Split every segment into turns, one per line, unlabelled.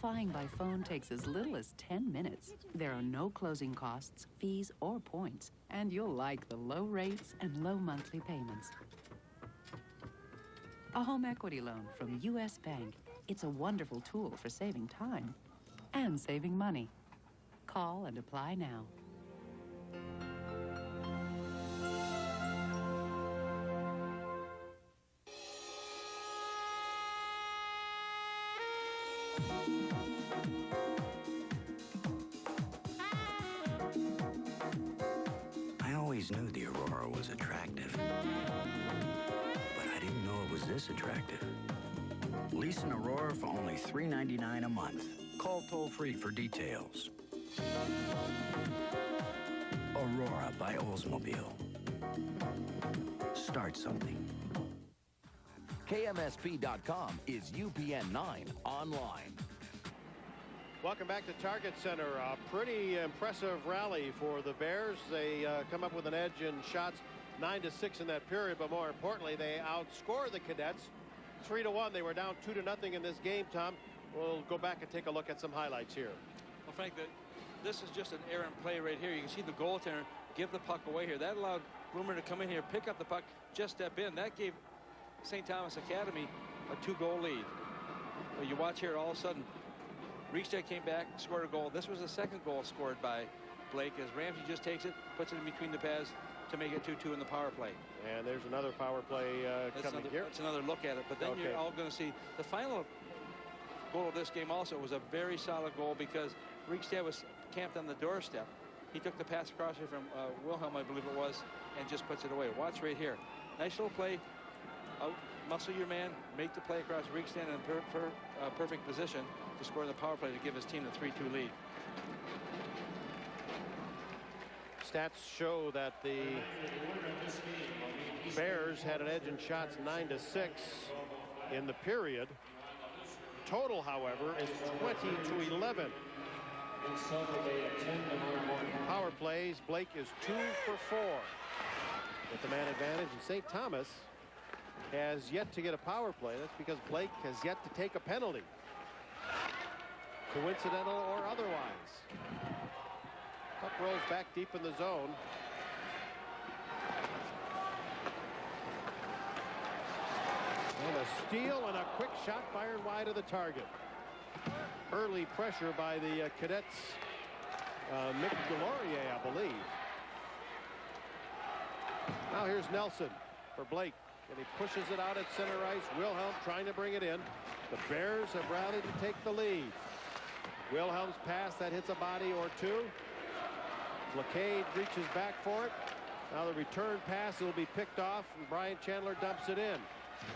Qualifying by phone takes as little as 10 minutes. There are no closing costs, fees, or points, and you'll like the low rates and low monthly payments. A home equity loan from U.S. Bank. It's a wonderful tool for saving time and saving money. Call and apply now.
I always knew the Aurora was attractive, but I didn't know it was this attractive. Lease an Aurora for only $3.99 a month. Call toll-free for details. Aurora by Oldsmobile. Start something.
KMSP.com is UPN 9 online.
Welcome back to Target Center. A pretty impressive rally for the Bears. They come up with an edge in shots 9-6 in that period, but more importantly, they outscore the Cadets 3-1. They were down 2-0 in this game, Tom. We'll go back and take a look at some highlights here.
Well, Frank, this is just an errant play right here. You can see the goaltender give the puck away here. That allowed Bloomer to come in here, pick up the puck, just step in. That gave St. Thomas Academy a 2-goal lead. Well, you watch here, all of a sudden, Riekstedt came back, scored a goal. This was the second goal scored by Blake as Ramsey just takes it, puts it in between the pads to make it 2-2 in the power play.
And there's another power play coming here.
That's another look at it. But then you're all going to see the final goal of this game also was a very solid goal because Riekstedt was camped on the doorstep. He took the pass across here from Wilhelm, I believe it was, and just puts it away. Watch right here. Nice little play. Out muscle your man, make the play across. Riekstedt in a perfect position to score the power play to give his team the 3-2 lead.
Stats show that the Bears had an edge in shots 9-6 in the period. Total, however, is 20-11. Power plays, Blake is 2 for 4 with the man advantage, and St. Thomas has yet to get a power play. That's because Blake has yet to take a penalty, coincidental or otherwise. Puck rolls back deep in the zone. And a steal and a quick shot fired wide of the target. Early pressure by the Cadets. Mick Delorier, I believe. Now here's Nelson for Blake. And he pushes it out at center ice. Wilhelm trying to bring it in. The Bears have rallied to take the lead. Wilhelm's pass that hits a body or two. Flacade reaches back for it. Now the return pass will be picked off, and Brian Chandler dumps it in.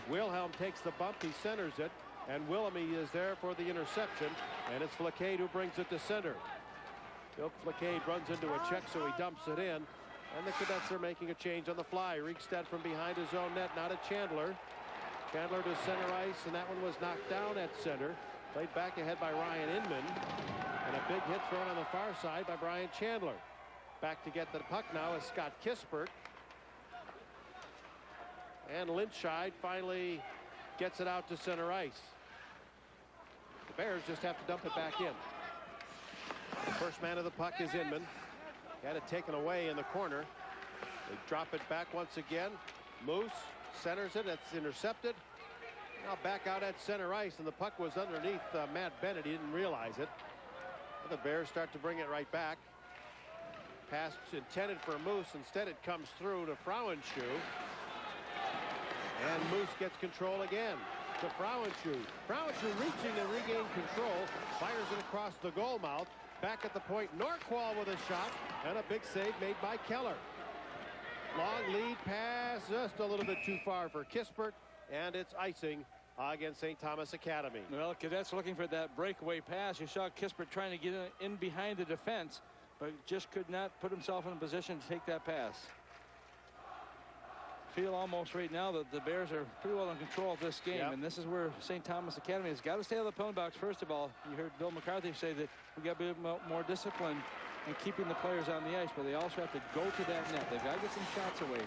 Wilhelm takes the bump. He centers it, and Wilhelmy is there for the interception, and it's Flacade who brings it to center. Bill Flacade runs into a check, so he dumps it in. And the Cadets are making a change on the fly. Riekstedt from behind his own net, now to Chandler. Chandler to center ice, and that one was knocked down at center. Played back ahead by Ryan Inman. And a big hit thrown on the far side by Brian Chandler. Back to get the puck now is Scott Kispert. And Lynchide finally gets it out to center ice. The Bears just have to dump it back in. The first man of the puck is Inman. Had it taken away in the corner. They drop it back once again. Moose centers it. It's intercepted. Now back out at center ice, and the puck was underneath Matt Bennett. He didn't realize it. And the Bears start to bring it right back. Pass intended for Moose. Instead, it comes through to Frauenschuh. And Moose gets control again to Frauenschuh. Frauenschuh reaching to regain control. Fires it across the goal mouth. Back at the point, Norqual with a shot, and a big save made by Keller. Long lead pass, just a little bit too far for Kispert, and it's icing against St. Thomas Academy.
Well, Cadets looking for that breakaway pass. You saw Kispert trying to get in behind the defense, but just could not put himself in a position to take that pass. Feel almost right now that the Bears are pretty well in control of this game, and this is where St. Thomas Academy has got to stay out of the penalty box. First of all, you heard Bill McCarthy say that we got to be more disciplined in keeping the players on the ice, but they also have to go to that net. They've got to get some shots away.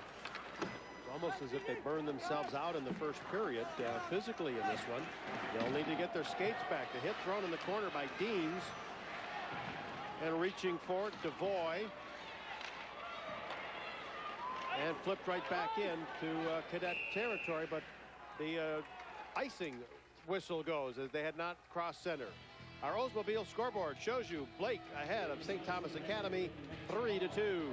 almost as if they burned themselves out in the first period physically in this one. They'll need to get their skates back. The hit thrown in the corner by Deans. And reaching for it, Devoy. And flipped right back into Cadet territory, but the icing whistle goes as they had not crossed center. Our Oldsmobile scoreboard shows you Blake ahead of St. Thomas Academy 3-2.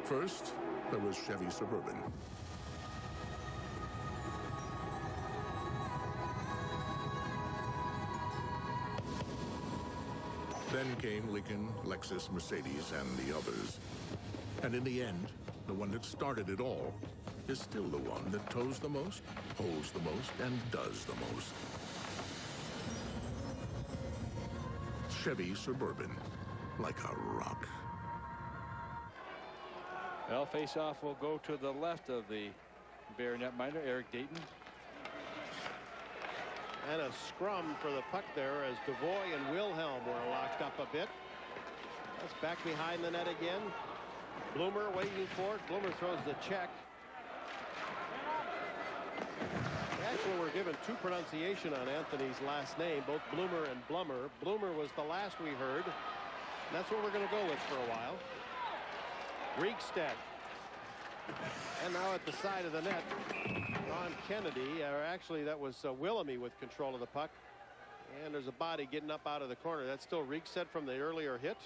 First, there was Chevy Suburban. Then came Lincoln, Lexus, Mercedes, and the others. And in the end, the one that started it all is still the one that tows the most, holds the most, and does the most. Chevy Suburban, like a rock.
Well, face-off will go to the left of the Bear netminder, Eric Dayton.
And a scrum for the puck there as Devoy and Wilhelm were locked up a bit. That's back behind the net again. Bloomer waiting for it. Bloomer throws the check. Actually, we're given two pronunciation on Anthony's last name, both Bloomer and Blummer. Bloomer was the last we heard. And that's what we're going to go with for a while. Riegstedt. And now at the side of the net, Ron Kennedy, or actually that was Wilhelmy with control of the puck. And there's a body getting up out of the corner. That's still Riegstedt from the earlier hit.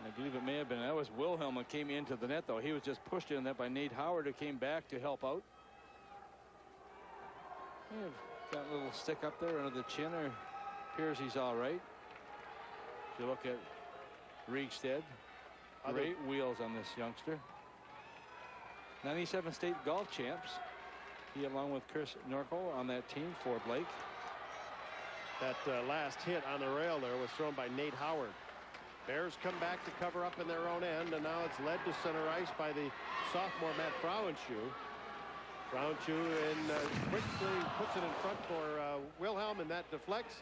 I believe it may have been, that was Wilhelm that came into the net, though. He was just pushed in that by Nate Howard, who came back to help out. Yeah, got a little stick up there under the chin, or appears he's all right. If you look at Riegstedt, great wheels on this youngster. 97 state golf champs. He, along with Chris Norco, on that team for Blake.
That last hit on the rail there was thrown by Nate Howard. Bears come back to cover up in their own end, and now it's led to center ice by the sophomore Matt Frauenschuh. Frauenschuh quickly puts it in front for Wilhelm, and that deflects.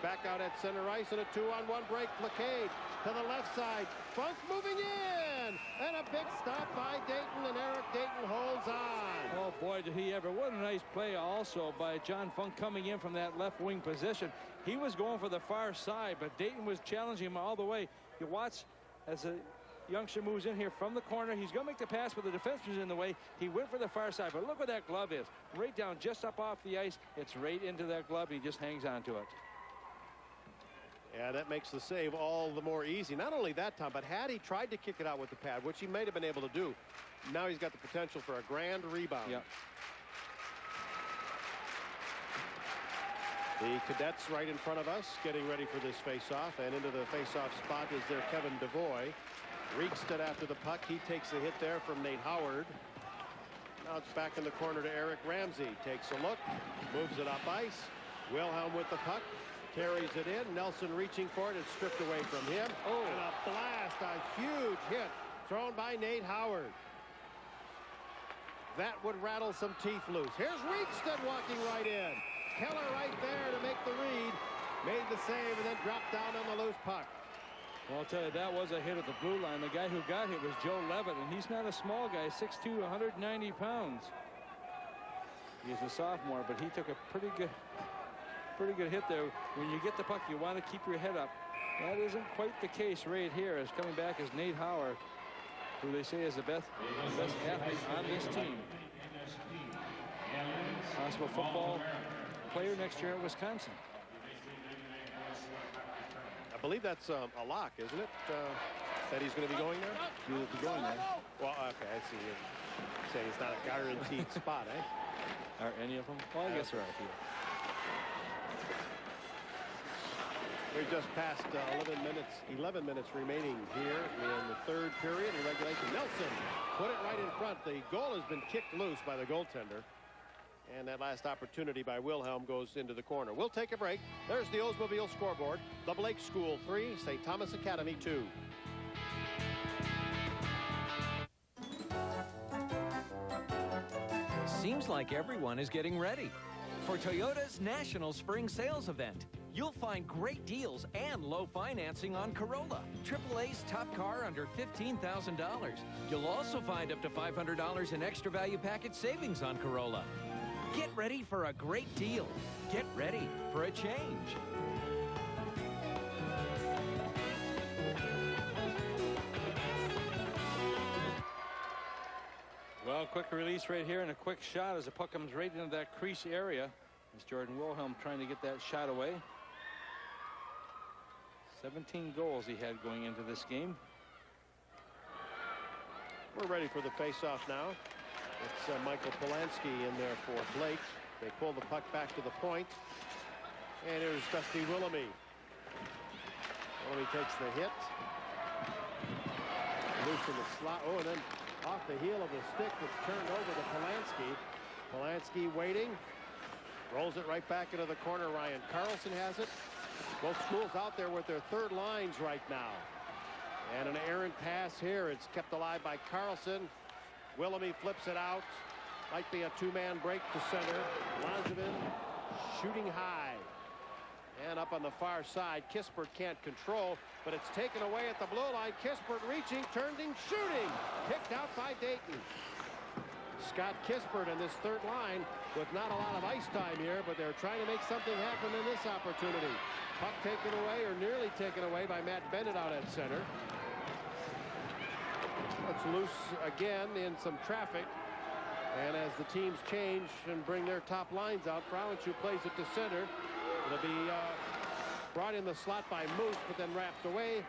Back out at center ice, and a 2-on-1 break. Placade to the left side. Funk moving in, and a big stop by Dayton, and Eric Dayton holds on.
Oh boy, did he ever. What a nice play also by John Funk coming in from that left wing position. He was going for the far side, but Dayton was challenging him all the way. You watch as the youngster moves in here from the corner. He's going to make the pass, but the defenseman's in the way. He went for the far side, but look where that glove is. Right down, just up off the ice. It's right into that glove, and he just hangs on to it.
Yeah, that makes the save all the more easy. Not only that time, but had he tried to kick it out with the pad, which he may have been able to do, now he's got the potential for a grand rebound.
Yep.
The Cadets right in front of us getting ready for this face-off, and into the face-off spot is there Kevin Devoy. Riegstedt after the puck. He takes a hit there from Nate Howard. Now it's back in the corner to Eric Ramsey. Takes a look, moves it up ice. Wilhelm with the puck. Carries it in. Nelson reaching for it. It's stripped away from him. Oh, and a blast. A huge hit thrown by Nate Howard. That would rattle some teeth loose. Here's Riegstedt walking right in. Keller right there to make the read. Made the save and then dropped down on the loose puck.
Well, I'll tell you, that was a hit at the blue line. The guy who got hit was Joe Levitt, and he's not a small guy, 6'2", 190 pounds. He's a sophomore, but he took a pretty good hit there. When you get the puck, you want to keep your head up. That isn't quite the case right here. As coming back is Nate Howard, who they say is the best athlete on this team. Possible football player next year at Wisconsin.
I believe that's a lock, isn't it? That he's going to be going there?
He will be going there.
Well, okay, I see. You're saying it's not a guaranteed spot, eh?
Are any of them? Well, I guess there are a few.
We're just past 11 minutes remaining here in the third period in regulation. Nelson put it right in front. The goal has been kicked loose by the goaltender. And that last opportunity by Wilhelm goes into the corner. We'll take a break. There's the Oldsmobile scoreboard. The Blake School 3, St. Thomas Academy 2.
Seems like everyone is getting ready for Toyota's National Spring Sales Event. You'll find great deals and low financing on Corolla, AAA's top car under $15,000. You'll also find up to $500 in extra value package savings on Corolla. Get ready for a great deal. Get ready for a change.
Well, quick release right here and a quick shot as the puck comes right into that crease area. It's Jordan Wilhelm trying to get that shot away. 17 goals he had going into this game.
We're ready for the face-off now. It's Michael Polanski in there for Blake. They pull the puck back to the point. And here's Dusty Willoughby. Willoughby takes the hit. Loose in the slot. Oh, and then off the heel of the stick, it's turned over to Polanski. Polanski waiting. Rolls it right back into the corner. Ryan Carlson has it. Both schools out there with their third lines right now. And an errant pass here. It's kept alive by Carlson. Willoughby flips it out. Might be a two-man break to center. Langevin shooting high. And up on the far side, Kispert can't control, but it's taken away at the blue line. Kispert reaching, turning, shooting. Picked out by Dayton. Scott Kispert in this third line with not a lot of ice time here, but they're trying to make something happen in this opportunity. Puck taken away, or nearly taken away, by Matt Bennett out at center. It's loose again in some traffic. And as the teams change and bring their top lines out, Provenchu plays it to center. It'll be brought in the slot by Moose, but then wrapped away.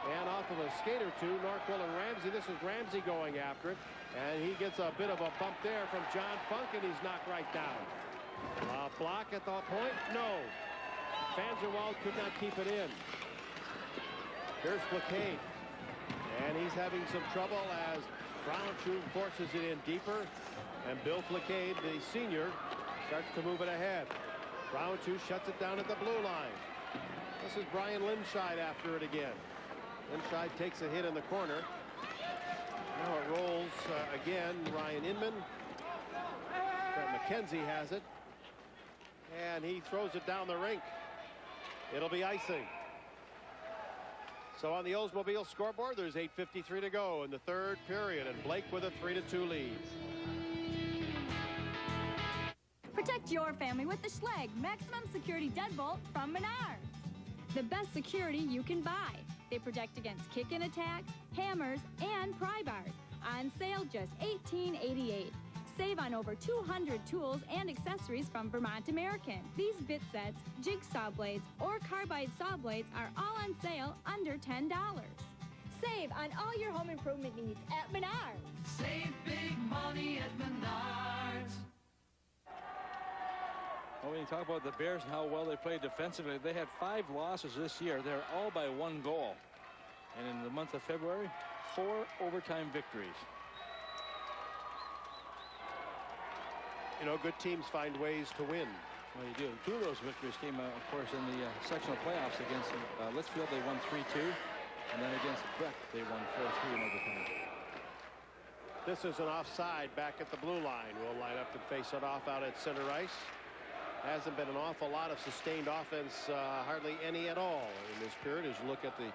And off of a skate or two, Norquist and Ramsey. This is Ramsey going after it. And he gets a bit of a bump there from John Funk, and he's knocked right down. Block at the point? No. Fanzerwald could not keep it in. Here's Flaccade. And he's having some trouble as Provenchu forces it in deeper. And Bill Flaccade, the senior, starts to move it ahead. Provenchu shuts it down at the blue line. This is Brian Linscheid after it again. Linscheid takes a hit in the corner. Now it rolls again. Ryan Inman. Brett McKenzie has it. And he throws it down the rink. It'll be icing. So on the Oldsmobile scoreboard, there's 8:53 to go in the third period, and Blake with a 3-2 lead.
Protect your family with the Schlage Maximum Security Deadbolt from Menards. The best security you can buy. They protect against kick-in attacks, hammers, and pry bars. On sale just $18.88. Save on over 200 tools and accessories from Vermont American. These bit sets, jigsaw blades, or carbide saw blades are all on sale under $10. Save on all your home improvement needs at Menards.
Save big money at Menards.
Well, when you talk about the Bears and how well they played defensively, they had 5 losses this year. They're all by 1 goal. And in the month of February, 4 overtime victories.
You know, good teams find ways to win.
Well, you do. 2 of those victories came, of course, in the sectional playoffs against Litchfield. They won 3-2. And then against Breck, they won 4-3 in overtime.
This is an offside back at the blue line. We'll line up and face it off out at center ice. Hasn't been an awful lot of sustained offense, hardly any at all in this period. As you look at the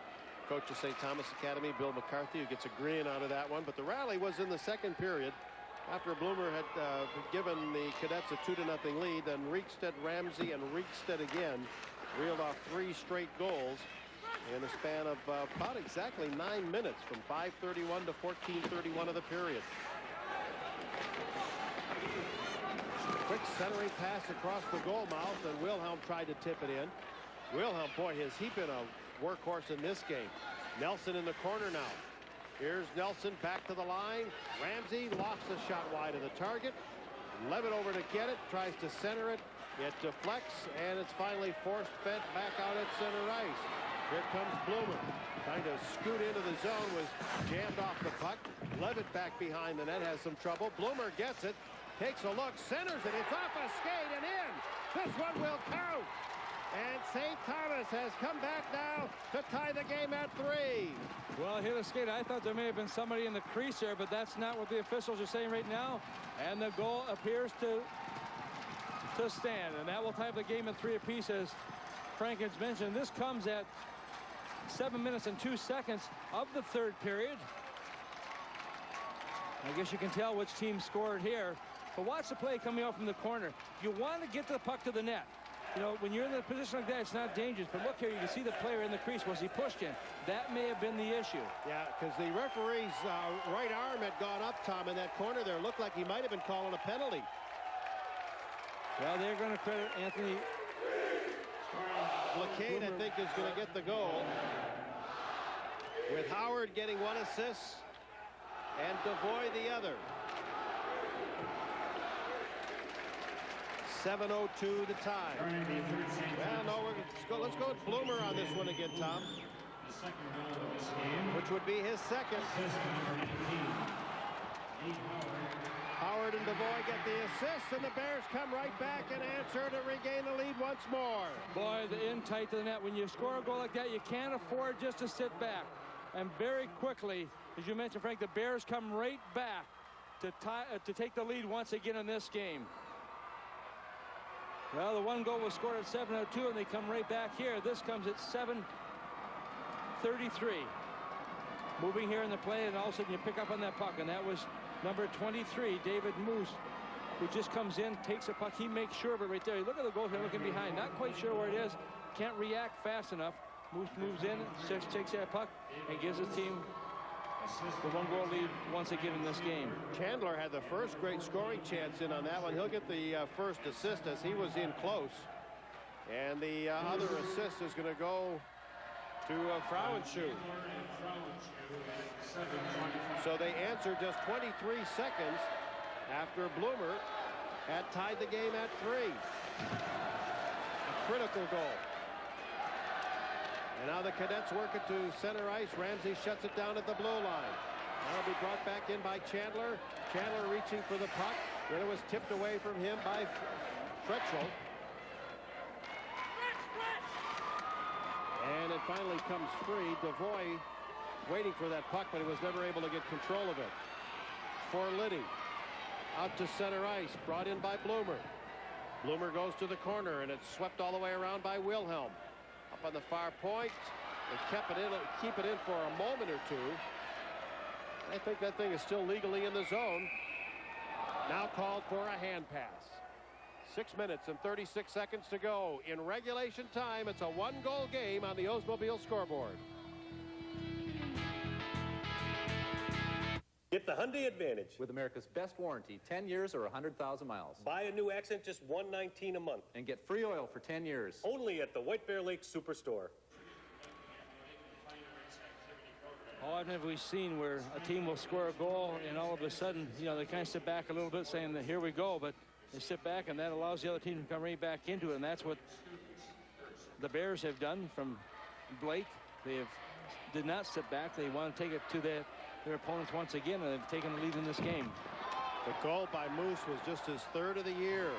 coach of St. Thomas Academy, Bill McCarthy, who gets a grin out of that one. But the rally was in the second period after Bloomer had given the Cadets a 2-0 lead. Then Riekstedt, Ramsey, and Riekstedt again reeled off 3 straight goals in the span of about exactly 9 minutes, from 5:31 to 14:31 of the period. Quick centering pass across the goal mouth, and Wilhelm tried to tip it in. Wilhelm, boy, has he been a workhorse in this game. Nelson in the corner now. Here's Nelson back to the line. Ramsey lofts a shot wide of the target. Levitt over to get it, tries to center it. It deflects, and it's finally forced fed back out at center ice. Here comes Bloomer. Trying to scoot into the zone, was jammed off the puck. Levitt back behind the net, has some trouble. Bloomer gets it, takes a look, centers it. It's off a skate and in. This one will count. And St. Thomas has come back now to tie the game at 3.
Well, hit a skate. I thought there may have been somebody in the crease there, but that's not what the officials are saying right now. And the goal appears to stand, and that will tie the game at 3 apiece as Frank has mentioned, this comes at 7 minutes and 2 seconds of the third period. I guess you can tell which team scored here. But watch the play coming out from the corner. You want to get the puck to the net. You know, when you're in a position like that, it's not dangerous. But look here, you can see the player in the crease. Was he pushed in? That may have been the issue.
Yeah, because the referee's right arm had gone up, Tom, in that corner there. Looked like he might have been calling a penalty.
Well, they're going to credit Anthony
Blacade, I think, is going to get the goal. With Howard getting 1 assist and Devoy the other. 7:02 the time. Well, no, let's go with Bloomer on this one again, Tom. Which would be his second. Howard and Devoy get the assist, and the Bears come right back and answer to regain the lead once more.
Boy, the in tight to the net. When you score a goal like that, you can't afford just to sit back. And very quickly, as you mentioned, Frank, the Bears come right back to take the lead once again in this game. Well, the one goal was scored at 7:02, and they come right back here. This comes at 7:33. Moving here in the play, and all of a sudden you pick up on that puck, and that was number 23, David Moose, who just comes in, takes a puck. He makes sure of it right there. Look at the goaltender looking behind. Not quite sure where it is. Can't react fast enough. Moose moves in, takes that puck, and gives his team the 1-goal lead once again in this game.
Chandler had the first great scoring chance in on that one. He'll get the first assist as he was in close. And the other assist is going to go to Frauenschuh. So they answered just 23 seconds after Bloomer had tied the game at 3. A critical goal. And now the Cadets work it to center ice. Ramsey shuts it down at the blue line. That'll be brought back in by Chandler. Chandler reaching for the puck. Then it was tipped away from him by Fretchel. And it finally comes free. Devoy waiting for that puck, but he was never able to get control of it. For Liddy. Out to center ice. Brought in by Bloomer. Bloomer goes to the corner, and it's swept all the way around by Wilhelm. Up on the far point. They keep it in for a moment or two. I think that thing is still legally in the zone. Now called for a hand pass. 6 minutes and 36 seconds to go. In regulation time, it's a 1-goal game on the Oldsmobile scoreboard.
Get the Hyundai Advantage.
With America's best warranty, 10 years or 100,000 miles.
Buy a new Accent, just $119 a month.
And get free oil for 10 years.
Only at the White Bear Lake Superstore.
How often have we seen where a team will score a goal and all of a sudden, you know, they kind of sit back a little bit saying that here we go, but they sit back and that allows the other team to come right back into it, and that's what the Bears have done from Blake. They did not sit back. They want to take it to their opponents once again, and they've taken the lead in this game.
The goal by Moose was just his 3rd of the year.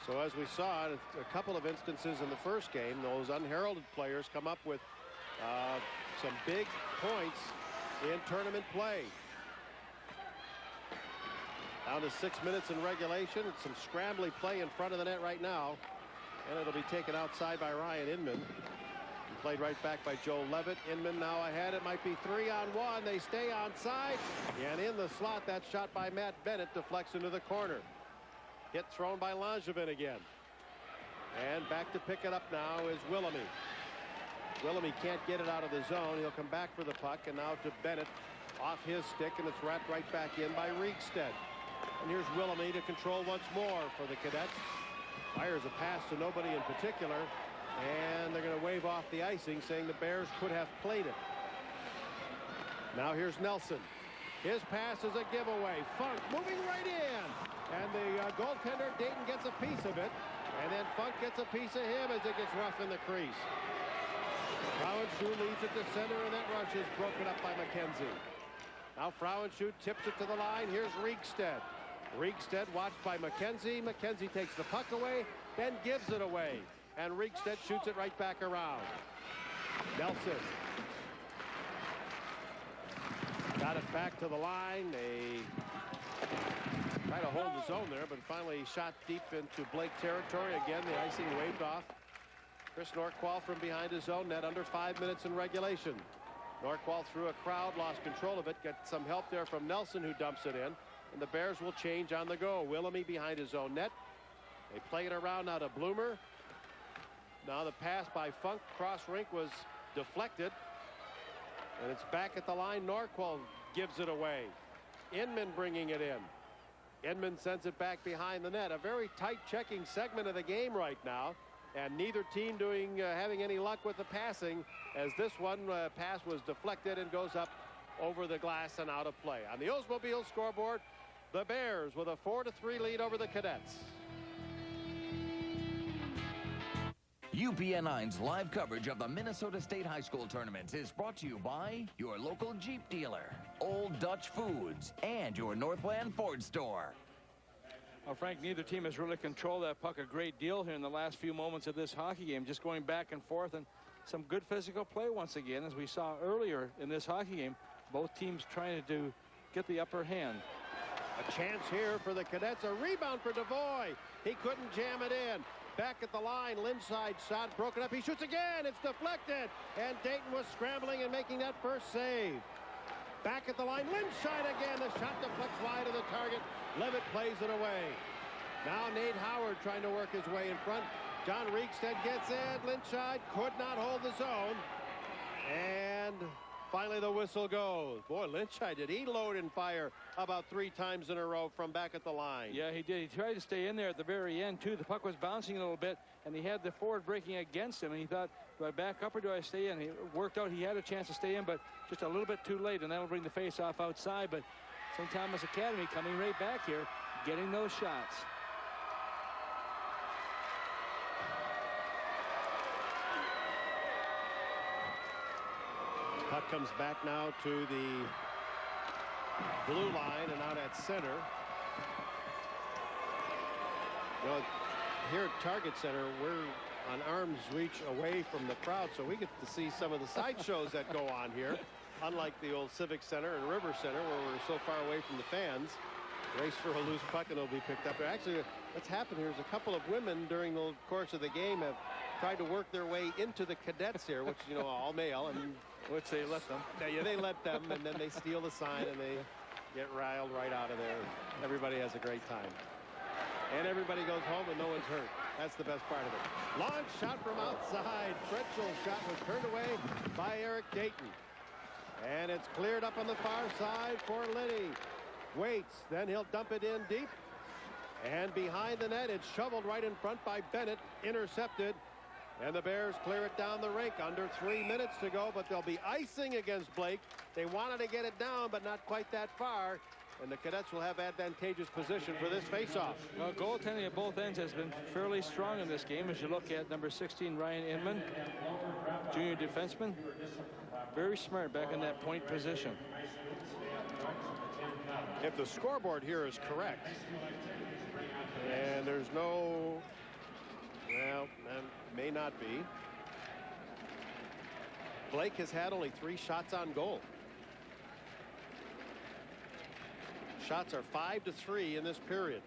So as we saw, a couple of instances in the first game, those unheralded players come up with some big points in tournament play. Down to 6 minutes in regulation. It's some scrambly play in front of the net right now. And it'll be taken outside by Ryan Inman. Played right back by Joe Levitt. Inman now ahead. It might be 3-on-1. They stay onside. And in the slot, that shot by Matt Bennett deflects into the corner. Hit thrown by Langevin again. And back to pick it up now is Willoughby. Willoughby can't get it out of the zone. He'll come back for the puck. And now to Bennett off his stick. And it's wrapped right back in by Riekstedt. And here's Willoughby to control once more for the Cadets. Fires a pass to nobody in particular. And they're going to wave off the icing, saying the Bears could have played it. Now here's Nelson. His pass is a giveaway. Funk moving right in. And the goaltender, Dayton, gets a piece of it. And then Funk gets a piece of him as it gets rough in the crease. Frauenschuh leads it to center, and that rush is broken up by McKenzie. Now Frauenschuh tips it to the line. Here's Riekstedt. Riekstedt watched by McKenzie. McKenzie takes the puck away, then gives it away. And Riekstedt shoots it right back around. Nelson. Got it back to the line. They try to hold the zone there, but finally shot deep into Blake territory. Again, the icing waved off. Chris Norqual from behind his own net, under 5 minutes in regulation. Norqual through a crowd, lost control of it, got some help there from Nelson, who dumps it in, and the Bears will change on the go. Willoughby behind his own net. They play it around now to Bloomer. Now the pass by Funk cross rink was deflected, and it's back at the line. Norqual gives it away. Inman bringing it in. Inman sends it back behind the net. A very tight checking segment of the game right now, and neither team having any luck with the passing, as this one pass was deflected and goes up over the glass and out of play. On the Oldsmobile scoreboard, the Bears with a 4-3 lead over the Cadets.
UPN9's live coverage of the Minnesota State High School tournaments is brought to you by your local Jeep dealer, Old Dutch Foods, and your Northland Ford store.
Well, Frank, neither team has really controlled that puck a great deal here in the last few moments of this hockey game, just going back and forth, and some good physical play once again, as we saw earlier in this hockey game. Both teams trying to get the upper hand.
A chance here for the Cadets. A rebound for DeVoy. He couldn't jam it in. Back at the line, Lindside shot broken up. He shoots again. It's deflected. And Dayton was scrambling and making that first save. Back at the line, Lindside again. The shot deflects wide of the target. Levitt plays it away. Now Nate Howard trying to work his way in front. John Riekstead gets in. Lindside could not hold the zone. And finally the whistle goes. Boy, Lindside, did he load and fire about 3 times in a row from back at the line.
Yeah, he did. He tried to stay in there at the very end, too. The puck was bouncing a little bit, and he had the forward breaking against him, and he thought, do I back up or do I stay in? He worked out. He had a chance to stay in, but just a little bit too late, and that'll bring the face-off outside. But St. Thomas Academy coming right back here, getting those shots.
Puck comes back now to the blue line and out at center. You know, here at Target Center, we're on arm's reach away from the crowd, so we get to see some of the sideshows that go on here, unlike the old Civic Center and River Center, where we're so far away from the fans. Race for a loose puck, and it'll be picked up. Actually, what's happened here is a couple of women during the course of the game have tried to work their way into the Cadets here, which, you know, all male, and
which they let them.
Yeah, they let them, and then they steal the sign, and they get riled right out of there. Everybody has a great time. And everybody goes home, and no one's hurt. That's the best part of it. Long shot from outside. Fretchel's shot was turned away by Eric Dayton. And it's cleared up on the far side for Liddy. Waits, then he'll dump it in deep. And behind the net, it's shoveled right in front by Bennett. Intercepted. And the Bears clear it down the rink. Under 3 minutes to go, but they'll be icing against Blake. They wanted to get it down, but not quite that far. And the Cadets will have advantageous position for this faceoff.
Well, goaltending at both ends has been fairly strong in this game. As you look at number 16, Ryan Inman, junior defenseman. Very smart back in that point position.
If the scoreboard here is correct, and there's no, well, that may not be. Blake has had only 3 shots on goal. Shots are 5-3 in this period.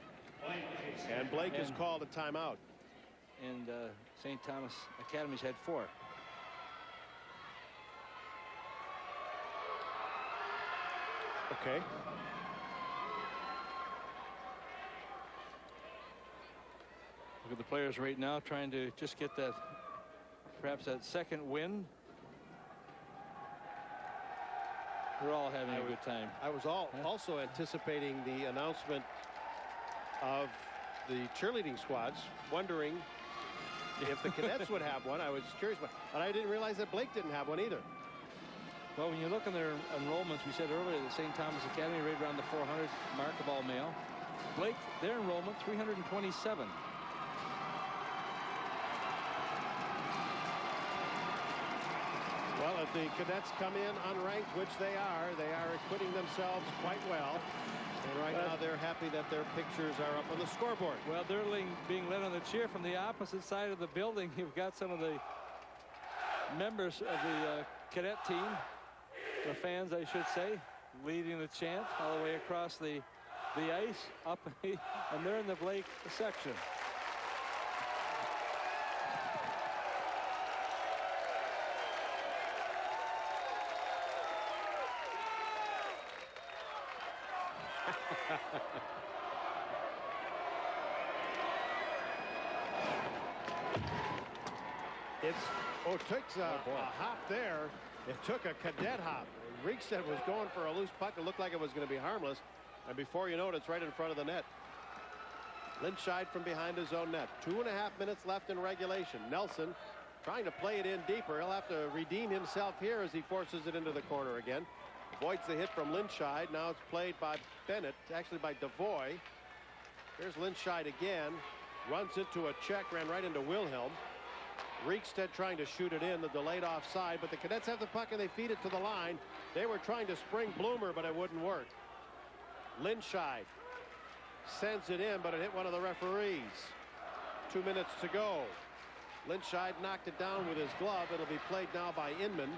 And Blake has called a timeout.
And St. Thomas Academy's had 4.
Okay.
Look at the players right now trying to just get that, perhaps that second win. We're all having a good time.
I was also anticipating the announcement of the cheerleading squads, wondering if the Cadets would have one. I was curious, but I didn't realize that Blake didn't have one either.
Well, when you look in their enrollments, we said earlier that St. Thomas Academy right around the 400 mark of all male. Blake, their enrollment, 327.
Well, if the Cadets come in unranked, which they are acquitting themselves quite well. And right now they're happy that their pictures are up on the scoreboard.
Well, they're being led on the cheer from the opposite side of the building. You've got some of the members of the cadet team, the fans, I should say, leading the chant all the way across the ice up, and they're in the Blake section.
It takes a hop there. It took a cadet hop. Riekstedt was going for a loose puck. It looked like it was going to be harmless. And before you know it, it's right in front of the net. Linscheid from behind his own net. 2.5 minutes left in regulation. Nelson trying to play it in deeper. He'll have to redeem himself here as he forces it into the corner again. Avoids the hit from Linscheid. Now it's played by Bennett, actually by Devoy. Here's Linscheid again. Runs into a check, ran right into Wilhelm. Riekstedt trying to shoot it in, the delayed offside, but the Cadets have the puck and they feed it to the line. They were trying to spring Bloomer, but it wouldn't work. Linscheid sends it in, but it hit one of the referees. 2 minutes to go. Linscheid knocked it down with his glove. It'll be played now by Inman.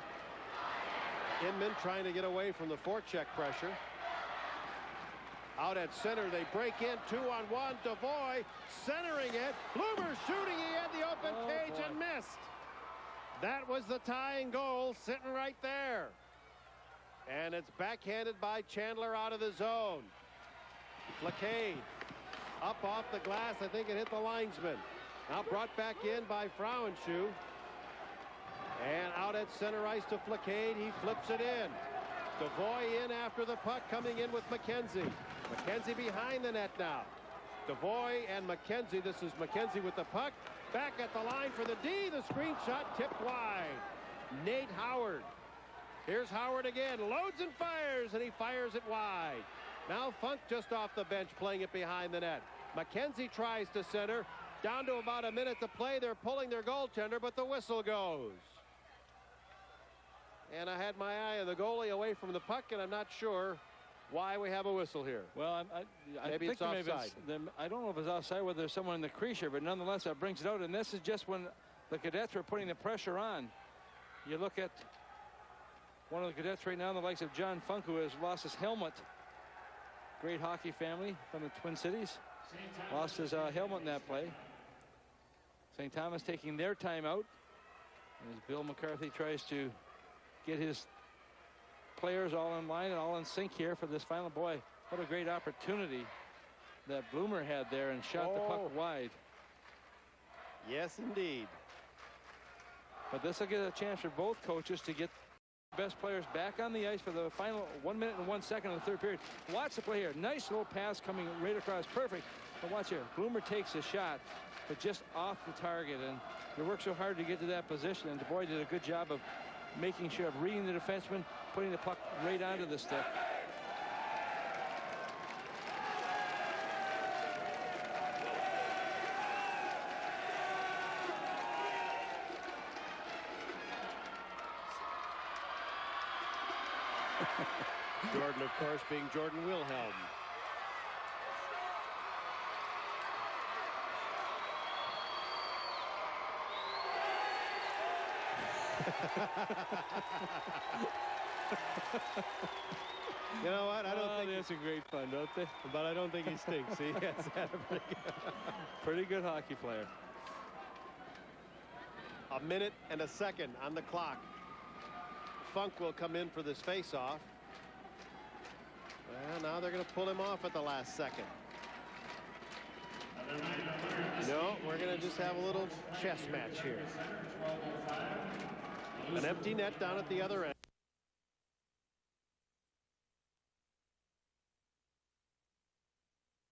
Inman trying to get away from the forecheck pressure. Out at center, they break in 2-on-1. Devoy centering it. Bloomer shooting. He had the open cage and missed. That was the tying goal sitting right there. And it's backhanded by Chandler out of the zone. Flacade up off the glass. I think it hit the linesman. Now brought back in by Frauenschuh. And out at center ice to Flacade. He flips it in. Devoy in after the puck, coming in with McKenzie. McKenzie behind the net now. Devoy and McKenzie. This is McKenzie with the puck. Back at the line for the D. The screen shot tipped wide. Nate Howard. Here's Howard again. Loads and fires, and he fires it wide. Now Funk just off the bench playing it behind the net. McKenzie tries to center. Down to about a minute to play. They're pulling their goaltender, but the whistle goes. And I had my eye on the goalie away from the puck, and I'm not sure why we have a whistle here.
Well, I
maybe
think
it's offside.
I don't know if it's offside, whether there's someone in the crease here, but nonetheless, that brings it out. And this is just when the Cadets were putting the pressure on. You look at one of the Cadets right now, the likes of John Funk, who has lost his helmet. Great hockey family from the Twin Cities. Lost his helmet in that play. St. Thomas taking their timeout as Bill McCarthy tries to get his players all in line and all in sync here for this final. Boy, what a great opportunity that Bloomer had there and shot the puck wide.
Yes, indeed.
But this will get a chance for both coaches to get the best players back on the ice for the final 1 minute and 1 second of the third period. Watch the play here. Nice little pass coming right across. Perfect. But watch here. Bloomer takes a shot, but just off the target. And they worked so hard to get to that position. And DuBois did a good job of making sure of reading the defenseman, putting the puck right onto the stick.
Jordan, of course, being Jordan Wilhelm. You know what? I don't think
that's a great fun, don't they?
But I don't think he stinks. He has had a
pretty good hockey player.
A minute and a second on the clock. Funk will come in for this face-off. Well, now they're going to pull him off at the last second. No, we're going to just have a little chess match here. An empty net down at the other end.